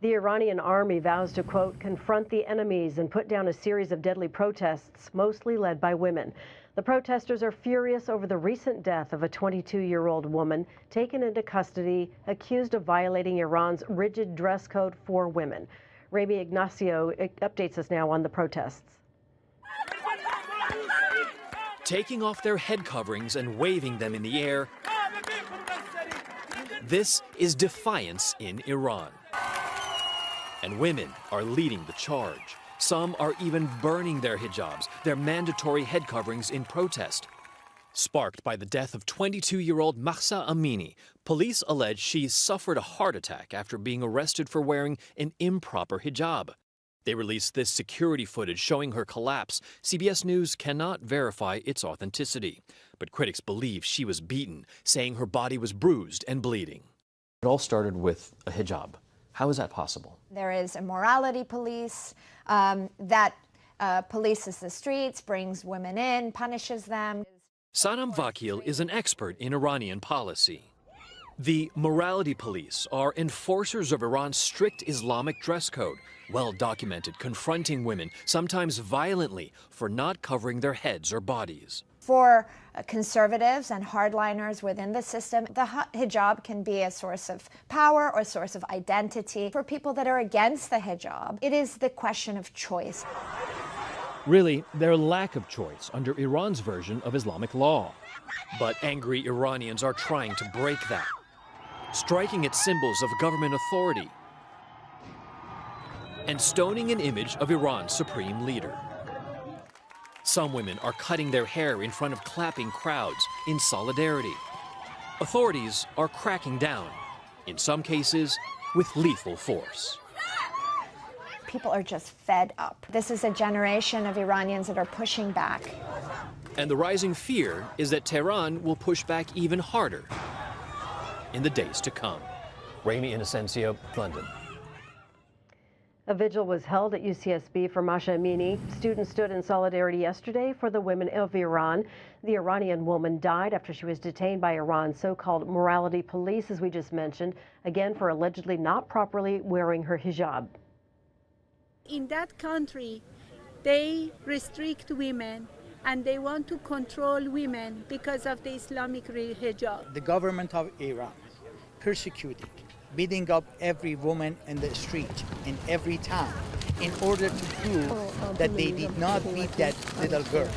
The Iranian army vows to, quote, confront the enemies and put down a series of deadly protests, mostly led by women. The protesters are furious over the recent death of a 22-year-old woman taken into custody, accused of violating Iran's rigid dress code for women. Rami Ignacio updates us now on the protests. Taking off their head coverings and waving them in the air, this is defiance in Iran. And women are leading the charge. Some are even burning their hijabs, their mandatory head coverings, in protest. Sparked by the death of 22-year-old Mahsa Amini, police allege she suffered a heart attack after being arrested for wearing an improper hijab. They released this security footage showing her collapse. CBS News cannot verify its authenticity, but critics believe she was beaten, saying her body was bruised and bleeding. It all started with a hijab. How is that possible? There is a morality police that polices the streets, brings women in, punishes them. Sanam Vakil is an expert in Iranian policy. The morality police are enforcers of Iran's strict Islamic dress code, well documented, confronting women, sometimes violently, for not covering their heads or bodies. For conservatives and hardliners within the system, the hijab can be a source of power or a source of identity. For people that are against the hijab, it is the question of choice. Really, their lack of choice under Iran's version of Islamic law. But angry Iranians are trying to break that, striking at symbols of government authority and stoning an image of Iran's supreme leader. Some women are cutting their hair in front of clapping crowds in solidarity. Authorities are cracking down, in some cases with lethal force. People are just fed up. This is a generation of Iranians that are pushing back. And the rising fear is that Tehran will push back even harder in the days to come. Rami Inocencio, London. A vigil was held at UCSB for Mahsa Amini. Students stood in solidarity yesterday for the women of Iran. The Iranian woman died after she was detained by Iran's so-called morality police, as we just mentioned, again for allegedly not properly wearing her hijab. In that country, they restrict women and they want to control women because of the Islamic hijab. The government of Iran persecuting, beating up every woman in the street, in every town, in order to prove that they did not beat that little girl.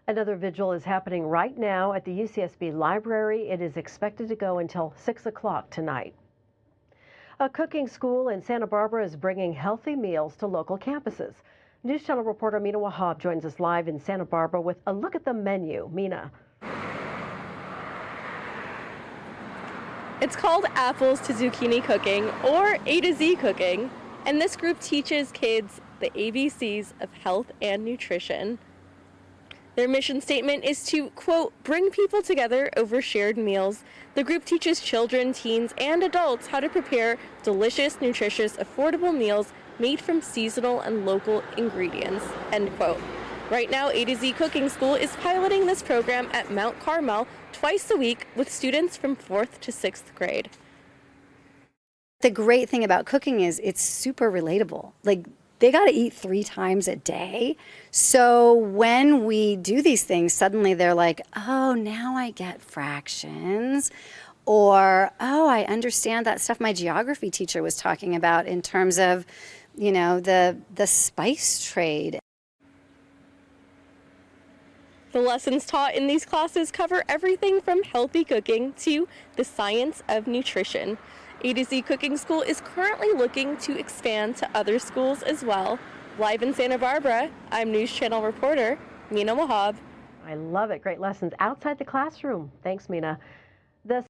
Another vigil is happening right now at the UCSB library. It is expected to go until 6 o'clock tonight. A cooking school in Santa Barbara is bringing healthy meals to local campuses. News Channel reporter Mina Wahab joins us live in Santa Barbara with a look at the menu. Mina. It's called Apples to Zucchini Cooking, or A to Z Cooking, and this group teaches kids the ABCs of health and nutrition. Their mission statement is to, quote, bring people together over shared meals. The group teaches children, teens, and adults how to prepare delicious, nutritious, affordable meals made from seasonal and local ingredients, end quote. Right now, A to Z Cooking School is piloting this program at Mount Carmel twice a week with students from 4th to 6th grade. The great thing about cooking is it's super relatable. Like, they got to eat 3 times a day. So when we do these things, suddenly they're like, oh, now I get fractions. Or, oh, I understand that stuff my geography teacher was talking about in terms of, you know, the spice trade. The lessons taught in these classes cover everything from healthy cooking to the science of nutrition. A to Z Cooking School is currently looking to expand to other schools as well. Live in Santa Barbara, I'm News Channel reporter Mina Wahab. I love it. Great lessons outside the classroom. Thanks, Mina.